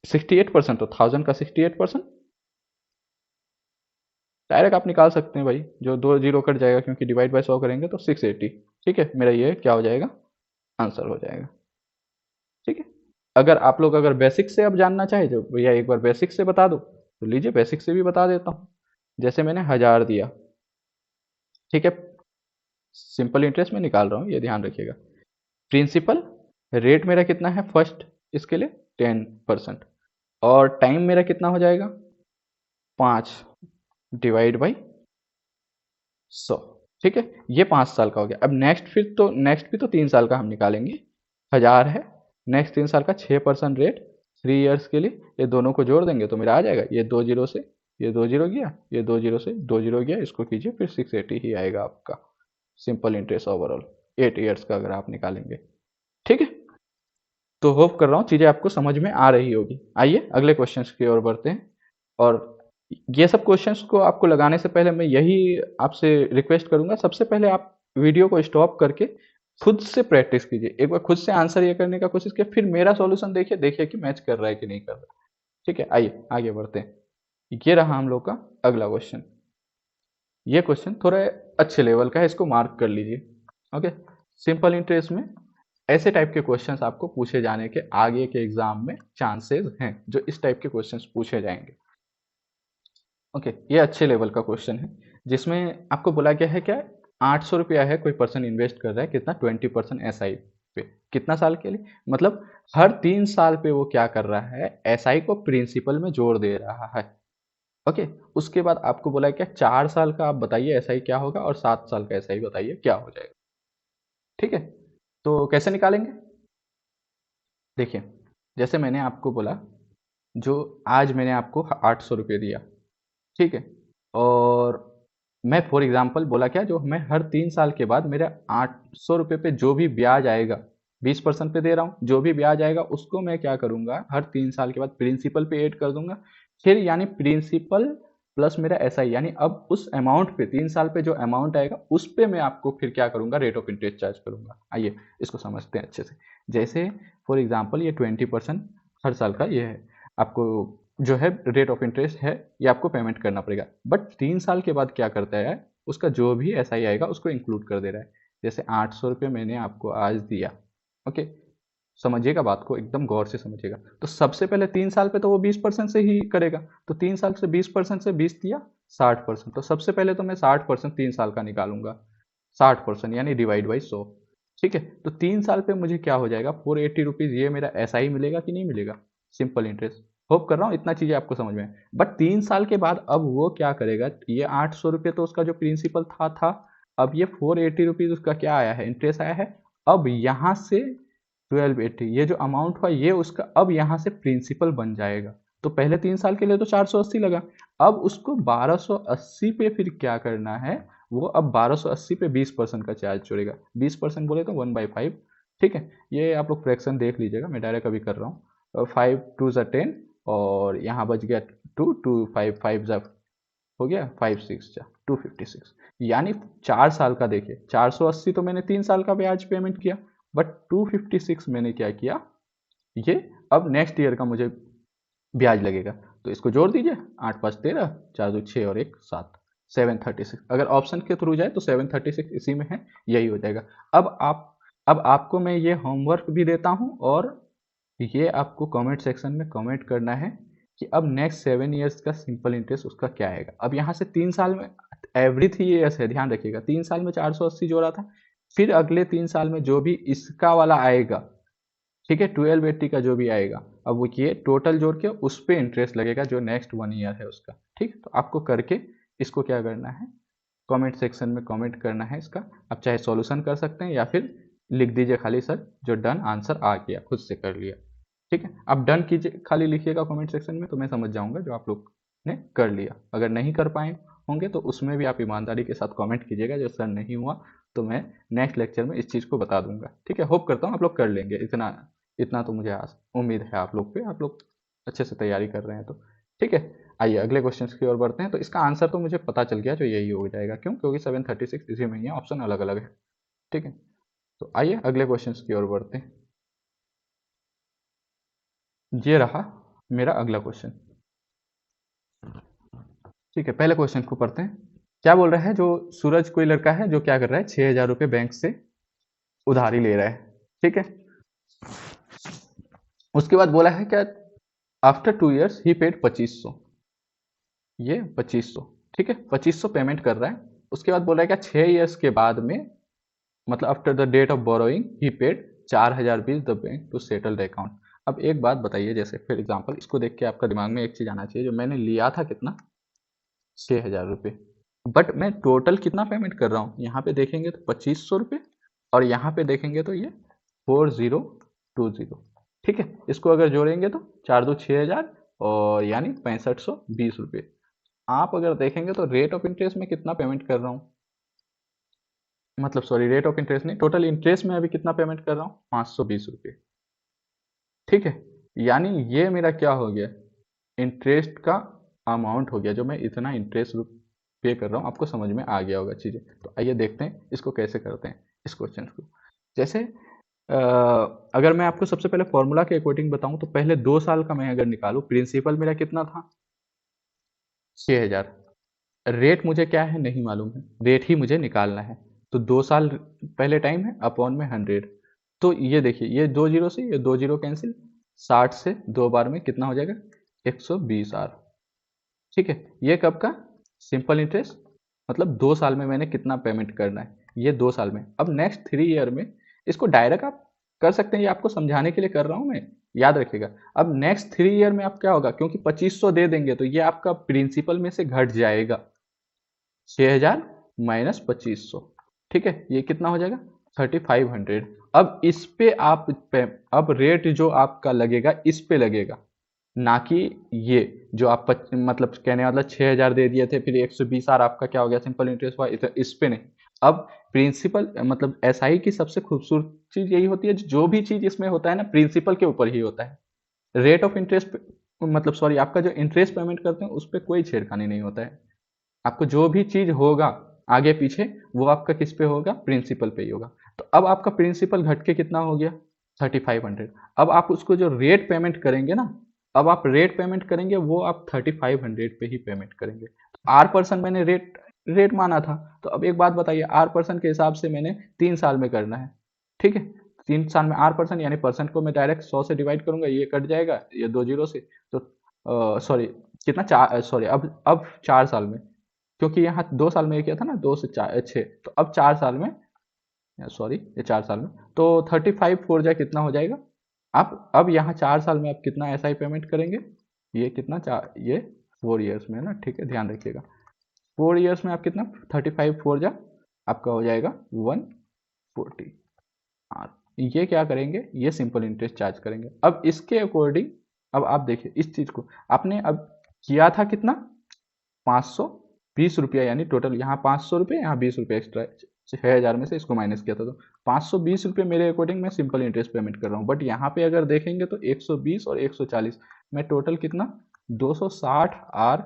68%, तो 1000 का 68%, डायरेक्ट आप निकाल सकते हैं भाई, जो दो जीरो कट जाएगा क्योंकि डिवाइड बाय 100 करेंगे तो 680। ठीक है, मेरा ये क्या हो जाएगा, आंसर हो जाएगा। ठीक है, अगर आप लोग अगर बेसिक से अब जानना चाहे, जो भैया एक बार बेसिक से बता दो, तो लीजिए बेसिक से भी बता देता हूँ। जैसे मैंने 1000 दिया, ठीक है, सिंपल इंटरेस्ट में निकाल रहा हूँ, ये ध्यान रखिएगा। प्रिंसिपल रेट मेरा कितना है फर्स्ट, इसके लिए 10%, और टाइम मेरा कितना हो जाएगा, 5 डिवाइड बाई 100। ठीक है, ये 5 साल का हो गया। अब नेक्स्ट भी तो 3 साल का हम निकालेंगे। 1000 है, नेक्स्ट 3 साल का 6% रेट 3 ईयर्स के लिए, ये दोनों को जोड़ देंगे तो मेरा आ जाएगा, ये 2 जीरो से ये 2 जीरो गया, ये 2 जीरो से 2 जीरो गया, इसको कीजिए फिर 680 ही आएगा आपका सिंपल इंटरेस्ट ओवरऑल 8 ईयर्स का अगर आप निकालेंगे। ठीक है, तो होप कर रहा हूँ चीज़ें आपको समझ में आ रही होगी। आइए अगले क्वेश्चन की ओर बढ़ते हैं। और ये सब क्वेश्चंस को आपको लगाने से पहले मैं यही आपसे रिक्वेस्ट करूंगा, सबसे पहले आप वीडियो को स्टॉप करके खुद से प्रैक्टिस कीजिए, एक बार खुद से आंसर ये करने का कोशिश कीजिए, फिर मेरा सॉल्यूशन देखिए देखिए कि मैच कर रहा है कि नहीं कर रहा। ठीक है, आइए आगे बढ़ते हैं। ये रहा हम लोग का अगला क्वेश्चन। ये क्वेश्चन थोड़ा अच्छे लेवल का है, इसको मार्क कर लीजिए। ओके, सिंपल इंटरेस्ट में ऐसे टाइप के क्वेश्चंस आपको पूछे जाने के आगे के एग्जाम में चांसेस हैं, जो इस टाइप के क्वेश्चंस पूछे जाएंगे। ओके, ये अच्छे लेवल का क्वेश्चन है, जिसमें आपको बोला गया है क्या, 800 रुपया है, कोई पर्सन इन्वेस्ट कर रहा है कितना, 20% एसआई पे, कितना साल के लिए, मतलब हर 3 साल पे वो क्या कर रहा है, एसआई को प्रिंसिपल में जोड़ दे रहा है। ओके, उसके बाद आपको बोला है क्या, 4 साल का आप बताइए एसआई क्या होगा, और 7 साल का एसआई बताइए क्या हो जाएगा। ठीक है, तो कैसे निकालेंगे, देखिए, जैसे मैंने आपको बोला, जो आज मैंने आपको 800 रुपये दिया, ठीक है, और मैं फॉर एग्जांपल बोला क्या, जो मैं हर 3 साल के बाद मेरे 800 रुपये पे जो भी ब्याज आएगा, 20% पे दे रहा हूँ, जो भी ब्याज आएगा उसको मैं क्या करूँगा, हर 3 साल के बाद प्रिंसिपल पे ऐड कर दूंगा, फिर यानी प्रिंसिपल प्लस मेरा एसआई, यानी अब उस अमाउंट पे 3 साल पे जो अमाउंट आएगा उस पे मैं आपको फिर क्या करूँगा, रेट ऑफ इंटरेस्ट चार्ज करूँगा। आइए इसको समझते हैं अच्छे से। जैसे फॉर एग्जाम्पल ये 20% हर साल का ये है, आपको जो है रेट ऑफ इंटरेस्ट है, ये आपको पेमेंट करना पड़ेगा, बट 3 साल के बाद क्या करता है, उसका जो भी एसआई आएगा उसको इंक्लूड कर दे रहा है। जैसे 800 रुपये मैंने आपको आज दिया, ओके, समझिएगा बात को, एकदम गौर से समझिएगा। तो सबसे पहले 3 साल पे तो वो 20% से ही करेगा, तो 3 साल से 20% से 20 दिया 60%, तो सबसे पहले तो मैं 60% 3 साल का निकालूंगा, 60% यानी डिवाइड बाई 100। ठीक है, तो 3 साल पे मुझे क्या हो जाएगा, 480 रुपीज़, ये मेरा एसआई मिलेगा कि नहीं मिलेगा, सिंपल इंटरेस्ट। होप कर रहा हूँ इतना चीज़ें आपको समझ में आए। बट 3 साल के बाद अब वो क्या करेगा, ये 800 रुपये तो उसका जो प्रिंसिपल था, अब ये 480 रुपीज़ उसका क्या आया है, इंटरेस्ट आया है। अब यहाँ से 1280, ये जो अमाउंट हुआ ये उसका अब यहाँ से प्रिंसिपल बन जाएगा। तो पहले 3 साल के लिए तो 480 लगा, अब उसको 1280 पे फिर क्या करना है, वो अब 1280 पे 20% का चार्ज जोड़ेगा, 20% बोले तो 1/5। ठीक है, ये आप लोग फ्रैक्शन देख लीजिएगा, मैं डायरेक्ट अभी कर रहा हूँ, 5 2 ज़ा 10, और यहाँ बच गया 2 2 5 5 जा हो गया 5 6 जा 256, यानी 4 साल का देखिए 480 तो मैंने 3 साल का ब्याज पेमेंट किया, बट 256 मैंने क्या किया, ये अब नेक्स्ट ईयर का मुझे ब्याज लगेगा। तो इसको जोड़ दीजिए, 8 5 13, 4 2 6 और 1 7, 736। अगर ऑप्शन के थ्रू जाए तो 736 इसी में है, यही हो जाएगा। अब आपको मैं ये होमवर्क भी देता हूँ, और ये आपको कमेंट सेक्शन में कमेंट करना है कि अब नेक्स्ट 7 ईयर्स का सिंपल इंटरेस्ट उसका क्या आएगा। अब यहाँ से 3 साल में एवरी 3 ईयर्स है, ध्यान रखिएगा, 3 साल में 480 जोड़ा था, फिर अगले 3 साल में जो भी इसका वाला आएगा, ठीक है, 1280 का जो भी आएगा, अब वो ये टोटल जोड़ के उस पर इंटरेस्ट लगेगा जो नेक्स्ट 1 ईयर है उसका। ठीक, तो आपको करके इसको क्या करना है, कमेंट सेक्शन में कमेंट करना है इसका। आप चाहे सॉल्यूशन कर सकते हैं या फिर लिख दीजिए खाली सर जो डन आंसर आ गया, खुद से कर लिया। ठीक है, आप डन कीजिए, खाली लिखिएगा कमेंट सेक्शन में, तो मैं समझ जाऊंगा जो आप लोग ने कर लिया। अगर नहीं कर पाए होंगे तो उसमें भी आप ईमानदारी के साथ कमेंट कीजिएगा, जो सर नहीं हुआ तो मैं नेक्स्ट लेक्चर में इस चीज़ को बता दूंगा। ठीक है, होप करता हूँ आप लोग कर लेंगे, इतना इतना तो मुझे उम्मीद है आप लोग पे, आप लोग अच्छे से तैयारी कर रहे हैं तो। ठीक है, आइए अगले क्वेश्चन की ओर बढ़ते हैं। तो इसका आंसर तो मुझे पता चल गया, जो यही हो जाएगा, क्यों, क्योंकि 736 इसी में ही है, ऑप्शन अलग अलग है। ठीक है, तो आइए अगले क्वेश्चन की ओर बढ़ते हैं। ये रहा मेरा अगला क्वेश्चन। ठीक है, पहले क्वेश्चन को पढ़ते हैं। क्या बोल रहा है, जो सूरज कोई लड़का है जो क्या कर रहा है, 6,000 रुपये बैंक से उधारी ले रहा है। ठीक है, उसके बाद बोला है क्या, आफ्टर 2 ईयर्स ही पेड 2500, ये 2500, ठीक है, 2500 पेमेंट कर रहा है। उसके बाद बोला है क्या, 6 ईयर्स के बाद में, मतलब after the date of borrowing he paid 4,000 rupees the bank to settle the account. अब एक बात बताइए, जैसे फॉर एग्जाम्पल इसको देख के आपका दिमाग में एक चीज आना चाहिए, जो मैंने लिया था कितना, 6,000 रुपये, बट मैं टोटल कितना पेमेंट कर रहा हूँ, यहाँ पे देखेंगे तो 2500 रुपये, और यहाँ पे देखेंगे तो ये 4020। ठीक है, इसको अगर जोड़ेंगे तो 4 2 6,000, और यानी 6520 रुपये। आप अगर देखेंगे तो रेट ऑफ इंटरेस्ट में कितना पेमेंट कर रहा हूँ, मतलब सॉरी, रेट ऑफ इंटरेस्ट नहीं, टोटल इंटरेस्ट में अभी कितना पेमेंट कर रहा हूँ, 520 रुपये। ठीक है, यानी ये मेरा क्या हो गया, इंटरेस्ट का अमाउंट हो गया, जो मैं इतना इंटरेस्ट पे कर रहा हूँ। आपको समझ में आ गया होगा चीज़ें। तो आइए देखते हैं इसको कैसे करते हैं, इस क्वेश्चन को। जैसे अगर मैं आपको सबसे पहले फॉर्मूला के अकॉर्डिंग बताऊं, तो पहले 2 साल का मैं अगर निकालूं, प्रिंसिपल मेरा कितना था, 6,000। रेट मुझे क्या है नहीं मालूम है, रेट ही मुझे निकालना है। तो 2 साल पहले टाइम है, अपॉन में 100। तो ये देखिए, ये 2 जीरो से ये 2 जीरो कैंसिल, 60 से 2 बार में कितना हो जाएगा, 120 आर। ठीक है, ये कब का, सिंपल इंटरेस्ट, मतलब 2 साल में मैंने कितना पेमेंट करना है, ये 2 साल में। अब नेक्स्ट 3 ईयर में इसको डायरेक्ट आप कर सकते हैं, ये आपको समझाने के लिए कर रहा हूं मैं, याद रखिएगा। अब नेक्स्ट 3 ईयर में आप क्या होगा, क्योंकि 2500 दे देंगे तो ये आपका प्रिंसिपल में से घट जाएगा, 6,000 माइनस 2500। ठीक है, ये कितना हो जाएगा, 3500। अब इस पे अब रेट जो आपका लगेगा इस पे लगेगा, ना कि ये जो आप मतलब कहने मतलब 6,000 दे दिए थे, फिर 120 आर आपका क्या हो गया, सिंपल इंटरेस्ट हुआ, इस पे नहीं। अब प्रिंसिपल मतलब एसआई की सबसे खूबसूरत चीज यही होती है, जो भी चीज इसमें होता है ना, प्रिंसिपल के ऊपर ही होता है। रेट ऑफ इंटरेस्ट, मतलब सॉरी, आपका जो इंटरेस्ट पेमेंट करते हैं उस पर कोई छेड़खानी नहीं होता है। आपको जो भी चीज होगा आगे पीछे, वो आपका किस पे होगा, प्रिंसिपल पे ही होगा। तो अब आपका प्रिंसिपल घट के कितना हो गया, 3500। अब आप उसको जो रेट पेमेंट करेंगे ना, अब आप रेट पेमेंट करेंगे वो आप 3500 पे ही पेमेंट करेंगे। आर परसेंट मैंने रेट रेट माना था, तो अब एक बात बताइए, आर परसेंट के हिसाब से मैंने 3 साल में करना है। ठीक है, 3 साल में आर परसेंट, यानी परसेंट को मैं डायरेक्ट 100 से डिवाइड करूंगा, ये कट जाएगा, ये 2 जीरो से, तो सॉरी कितना, चार, सॉरी अब 4 साल में, क्योंकि यहाँ 2 साल में ये किया था ना, 2 से 4 6, तो अब 4 साल में, सॉरी ये 4 साल में, तो 35 फोर जाए कितना हो जाएगा। आप अब यहाँ 4 साल में आप कितना एसआई पेमेंट करेंगे, ये कितना, ये 4 ईयर्स में है ना, ठीक है, ध्यान रखिएगा, 4 ईयर्स में आप कितना, 35 फोर जा आपका हो जाएगा 140 आर। ये क्या करेंगे, ये सिंपल इंटरेस्ट चार्ज करेंगे। अब इसके अकॉर्डिंग, अब आप देखिए इस चीज को आपने अब किया था कितना, 520 रुपया, यानी टोटल यहाँ 500 रुपये, यहाँ 20 रुपये एक्स्ट्रा, 6,000 में से इसको माइनस किया था, तो 520 रुपये मेरे अकॉर्डिंग मैं सिंपल इंटरेस्ट पेमेंट कर रहा हूँ, बट यहाँ पे अगर देखेंगे तो 120 और 140, मैं टोटल कितना 260 आर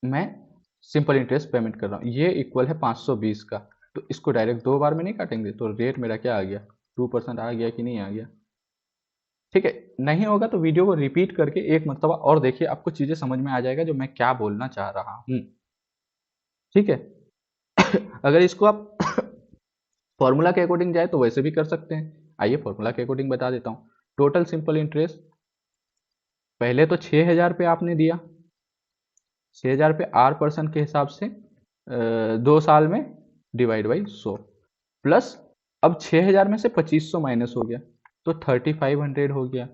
मैं सिंपल इंटरेस्ट पेमेंट कर रहा हूँ, ये इक्वल है 520 का। तो इसको डायरेक्ट 2 बार में नहीं काटेंगे, तो रेट मेरा क्या आ गया, 2% आ गया कि नहीं आ गया। ठीक है, नहीं होगा तो वीडियो को रिपीट करके एक मरतबा और देखिए, आपको चीज़ें समझ में आ जाएगा जो मैं क्या बोलना चाह रहा हूँ। ठीक है। अगर इसको आप फॉर्मूला के अकॉर्डिंग जाए तो वैसे भी कर सकते हैं। आइए फॉर्मूला के अकॉर्डिंग बता देता हूँ। टोटल सिंपल इंटरेस्ट पहले तो 6,000 पे आपने दिया, 6,000 पे आर पर्सन के हिसाब से 2 साल में डिवाइड बाई 100, प्लस अब 6,000 में से 2500 माइनस हो गया तो 3500 हो गया।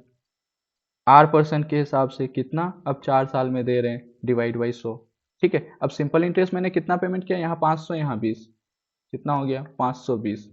आर पर्सन के हिसाब से कितना, अब 4 साल में दे रहे हैं, डिवाइड बाई 100। ठीक है, अब सिंपल इंटरेस्ट मैंने कितना पेमेंट किया, यहाँ 500 यहाँ 20, कितना हो गया 520,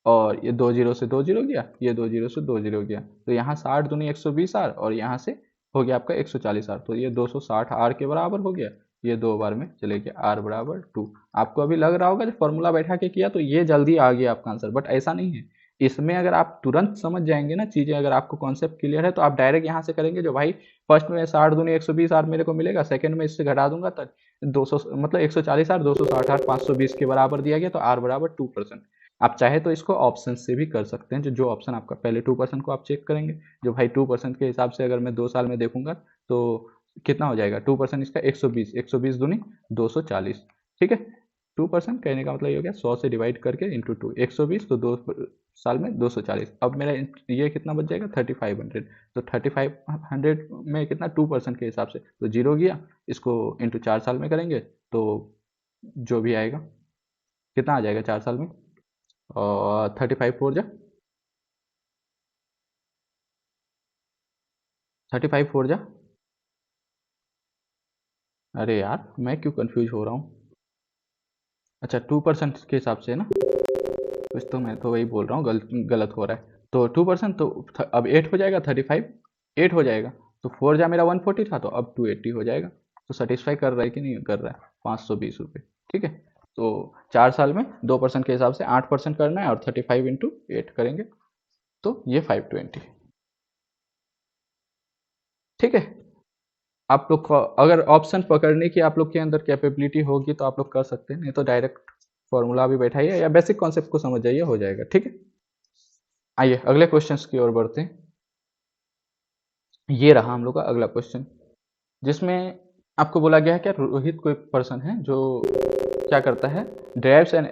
और ये 2 जीरो से 2 जीरो गया, ये 2 जीरो से 2 जीरो गया, तो यहाँ 60 दूनी 120 आर, और यहाँ से हो गया आपका 140 आर, तो ये 260 आर के बराबर हो गया। ये 2 बार में चले गए, आर बराबर 2। आपको अभी लग रहा होगा जब फॉर्मूला बैठा के किया तो ये जल्दी आ गया आपका आंसर, बट ऐसा नहीं है। इसमें अगर आप तुरंत समझ जाएंगे ना चीज़ें, अगर आपको कॉन्सेप्ट क्लियर है तो आप डायरेक्ट यहाँ से करेंगे, जो भाई फर्स्ट में 60 दूनी 120 आर मेरे को मिलेगा, सेकंड में इससे घटा दूंगा तो 200, मतलब 140 आर, 260 आर 520 के बराबर दिया गया, तो आर बराबर 2%। आप चाहे तो इसको ऑप्शन से भी कर सकते हैं, जो ऑप्शन आपका पहले 2% को आप चेक करेंगे, जो भाई 2% के हिसाब से अगर मैं 2 साल में देखूंगा तो कितना हो जाएगा 2% इसका 120, 120 दूनी 240। ठीक है, 2% कहने का मतलब ये हो गया 100 से डिवाइड करके इंटू 2, 120 तो 2 साल में 240। अब मेरा ये कितना बच जाएगा 3500, तो 3500 में कितना 2% के हिसाब से तो जीरो गया, इसको इंटू 4 साल में करेंगे तो जो भी आएगा कितना आ जाएगा 4 साल में, और 35 फोर जा 35 फोर जा, अरे यार मैं क्यों कंफ्यूज हो रहा हूँ। अच्छा 2% के हिसाब से ना, कुछ तो मैं तो वही बोल रहा हूँ, गलत गलत हो रहा है। तो 2% तो अब 8 हो जाएगा, 35 8 हो जाएगा, तो 4 जा मेरा 140 था तो अब 280 हो जाएगा। तो सेटिस्फाई कर रहा है कि नहीं कर रहा है, 520 रुपये। ठीक है, तो 4 साल में 2% के हिसाब से 8% करना है, और 35 इंटू 8 करेंगे तो ये 520। ठीक है, आप लोग को अगर ऑप्शन पकड़ने की आप लोग के अंदर कैपेबिलिटी होगी तो आप लोग कर सकते हैं, नहीं तो डायरेक्ट फॉर्मूला भी बैठाइए या बेसिक कॉन्सेप्ट को समझ जाइए, हो जाएगा। ठीक है, आइए अगले क्वेश्चंस की ओर बढ़ते हैं। ये रहा हम लोग का अगला क्वेश्चन, जिसमें आपको बोला गया है कि रोहित कोई पर्सन है जो क्या करता है, drives an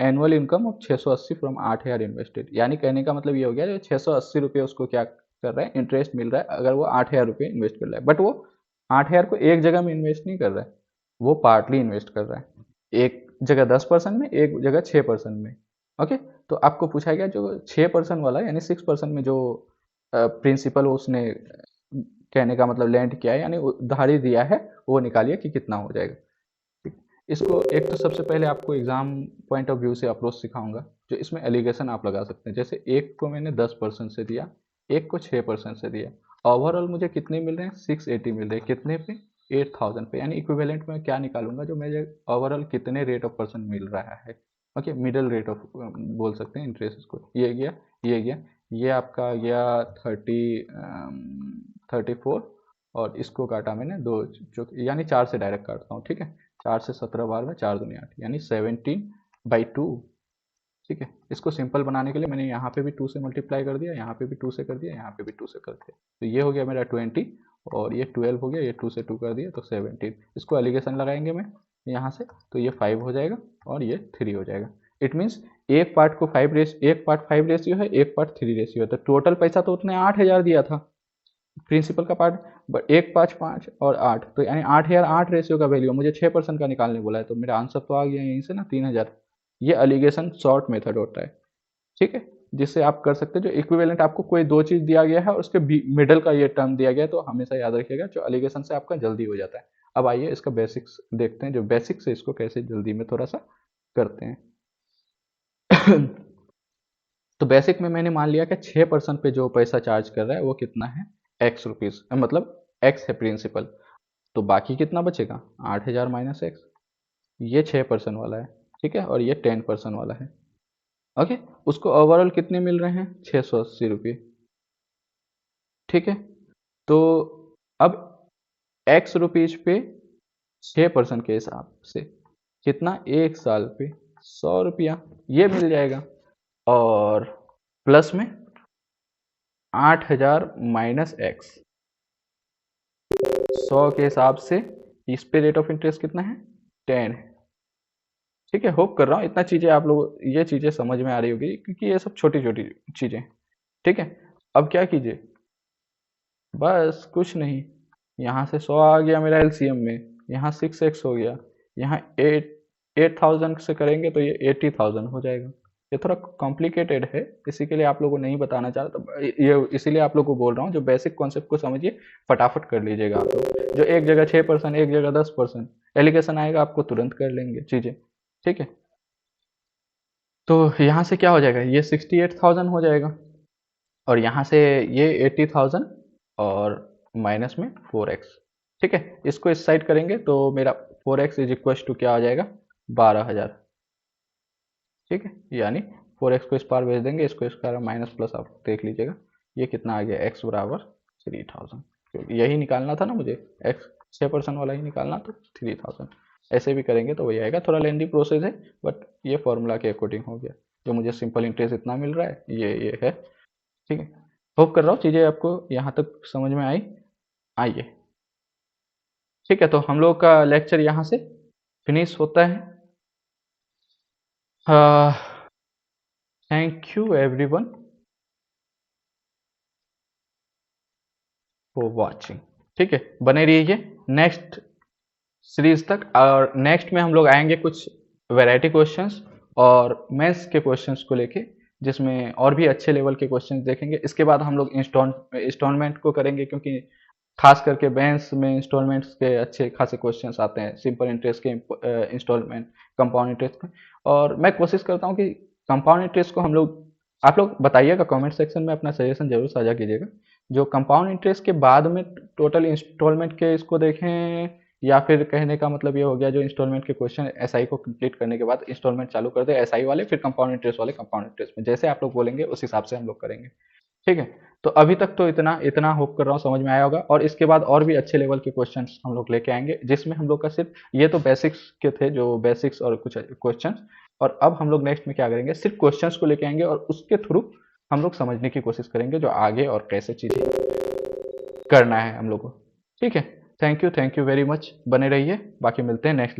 annual income of 680 from 8,000 invested. यानी कहने का मतलब ये हो गया जो 680 रुपये उसको क्या कर रहा है, इंटरेस्ट मिल रहा है अगर वो 8,000 रुपये इन्वेस्ट कर रहा है, बट वो 8,000 को एक जगह में इन्वेस्ट नहीं कर रहा है, वो पार्टली इन्वेस्ट कर रहा है, एक जगह 10% में, एक जगह 6% में। ओके, तो आपको पूछा गया जो 6% वाला यानी 6% में जो प्रिंसिपल उसने कहने का मतलब लैंड किया है यानी उधारी दिया है, वो निकालिए कि कितना हो जाएगा। ठीक, इसको एक तो सबसे पहले आपको एग्जाम पॉइंट ऑफ व्यू से अप्रोच सिखाऊंगा, जो इसमें एलिगेशन आप लगा सकते हैं। जैसे एक को मैंने 10% से दिया, एक को 6% से दिया, ओवरऑल मुझे कितने मिल रहे हैं 680 मिल रहे हैं, कितने पे 8,000 पे, यानी इक्विवेलेंट में क्या निकालूंगा जो मुझे ओवरऑल कितने रेट ऑफ परसेंट मिल रहा है। ओके, मिडल रेट ऑफ बोल सकते हैं इंटरेस्ट को, ये गया, ये गया, ये आपका गया 34, और इसको काटा मैंने दो, जो यानी 4 से डायरेक्ट काटता हूँ। ठीक है, 4 से 17 बार में 4 दूनी 8 यानी 17/2। ठीक है, इसको सिंपल बनाने के लिए मैंने यहाँ पे भी 2 से मल्टीप्लाई कर दिया, यहाँ पे भी 2 से कर दिया, यहाँ पे भी 2 से कर दिया, तो ये हो गया मेरा 20, और ये 12 हो गया, ये 2 से 2 कर दिया तो 17। इसको एलिगेशन लगाएंगे मैं यहाँ से, तो ये 5 हो जाएगा और ये 3 हो जाएगा। इट मीन्स एक पार्ट को 5 रेस, एक पार्ट 5 रेशियो है, एक पार्ट 3 रेशियो है, तो टोटल पैसा तो उसने 8,000 दिया था प्रिंसिपल का पार्ट, बट 1 5 5 और 8, तो यानी 8,000 8 रेशियो का वैल्यू, मुझे 6% का निकालने बोला है, तो मेरा आंसर तो आ गया यहीं से ना 3,000। ये एलिगेशन शॉर्ट मेथड होता है। ठीक है, जिससे आप कर सकते हैं, जो इक्विवेलेंट आपको कोई दो चीज दिया गया है और उसके मिडल का ये टर्म दिया गया है, तो हमेशा याद रखिएगा जो एलिगेशन से आपका जल्दी हो जाता है। अब आइए इसका बेसिक्स देखते हैं, जो बेसिक से इसको कैसे जल्दी में थोड़ा सा करते हैं। तो बेसिक में मैंने मान लिया कि 6% पे जो पैसा चार्ज कर रहा है वो कितना है, एक्स रुपीज, मतलब एक्स है प्रिंसिपल, तो बाकी कितना बचेगा 8,000 माइनस एक्स, ये 6% वाला है। ठीक है, और ये 10% वाला है। ओके, उसको ओवरऑल कितने मिल रहे हैं, 680 रुपये। ठीक है, तो अब एक्स रुपीज पे 6% के हिसाब से कितना, एक साल पे 100 रुपया ये मिल जाएगा। और प्लस में 8,000 माइनस एक्स, 100 के हिसाब से इस पे रेट ऑफ इंटरेस्ट कितना है, 10 है। ठीक है, होप कर रहा हूँ इतना चीज़ें आप लोग, ये चीज़ें समझ में आ रही होगी, क्योंकि ये सब छोटी छोटी चीज़ें। ठीक है, अब क्या कीजिए, बस कुछ नहीं, यहाँ से 100 आ गया मेरा एलसीएम में, यहाँ 6x हो गया, यहाँ 8,000 से करेंगे तो ये 80,000 हो जाएगा। ये थोड़ा कॉम्प्लिकेटेड है, इसी के लिए आप लोगों को नहीं बताना चाहता, ये इसीलिए आप लोग को बोल रहा हूँ, जो बेसिक कॉन्सेप्ट को समझिए, फटाफट कर लीजिएगा आप लोग। जो एक जगह 6%, एक जगह 10% एलिगेशन आएगा, आपको तुरंत कर लेंगे चीज़ें। ठीक है, तो यहाँ से क्या हो जाएगा, ये 68,000 हो जाएगा, और यहाँ से ये 80,000, और माइनस में 4x। ठीक है, इसको इस साइड करेंगे तो मेरा 4x इज इक्व टू क्या आ जाएगा, 12,000। ठीक है, यानी 4x को इस पार भेज देंगे, इसको इस पार माइनस प्लस आप देख लीजिएगा, ये कितना आ गया, x बराबर 3,000। यही निकालना था ना मुझे, x 6% वाला ही निकालना, तो 3,000। ऐसे भी करेंगे तो वही आएगा, थोड़ा लेंदी प्रोसेस है, बट ये फॉर्मूला के अकॉर्डिंग हो गया। जो मुझे सिंपल इंटरेस्ट इतना मिल रहा है, ये है। ठीक है, होप कर रहा हूँ चीज़ें आपको यहाँ तक समझ में आई। आइए, ठीक है, तो हम लोग का लेक्चर यहाँ से फिनिश होता है। Thank you everyone for watching. ठीक है, बने रहिए नेक्स्ट सीरीज तक, और नेक्स्ट में हम लोग आएंगे कुछ वैरायटी क्वेश्चंस और मेंस के क्वेश्चंस को लेके, जिसमें और भी अच्छे लेवल के क्वेश्चंस देखेंगे। इसके बाद हम लोग इंस्टॉलमेंट को करेंगे, क्योंकि खास करके बैंस में इंस्टॉलमेंट्स के अच्छे खासे क्वेश्चंस आते हैं, सिंपल इंटरेस्ट के इंस्टॉलमेंट, कंपाउंड इंटरेस्ट के। और मैं कोशिश करता हूँ कि कंपाउंड इंटरेस्ट को हम लोग, आप लोग बताइएगा कमेंट सेक्शन में, अपना सजेशन जरूर साझा कीजिएगा, जो कंपाउंड इंटरेस्ट के बाद में टोटल इंस्टॉलमेंट के इसको देखें, या फिर कहने का मतलब ये हो गया, जो इंस्टॉलमेंट के क्वेश्चन एसआई को कंप्लीट करने के बाद इंस्टॉलमेंट चालू कर दे एसआई वाले, फिर कंपाउंड इंटरेस्ट वाले कंपाउंड इंटरेस्ट में, जैसे आप लोग बोलेंगे उस हिसाब से हम लोग करेंगे। ठीक है, तो अभी तक तो इतना इतना होप कर रहा हूँ समझ में आया होगा, और इसके बाद और भी अच्छे लेवल के क्वेश्चंस हम लोग लेके आएंगे, जिसमें हम लोग का सिर्फ ये तो बेसिक्स के थे, जो बेसिक्स और कुछ क्वेश्चंस, और अब हम लोग नेक्स्ट में क्या करेंगे, सिर्फ क्वेश्चंस को लेके आएंगे, और उसके थ्रू हम लोग समझने की कोशिश करेंगे जो आगे और कैसे चीजें करना है हम लोग को। ठीक है, थैंक यू वेरी मच, बने रहिए, बाकी मिलते हैं नेक्स्ट।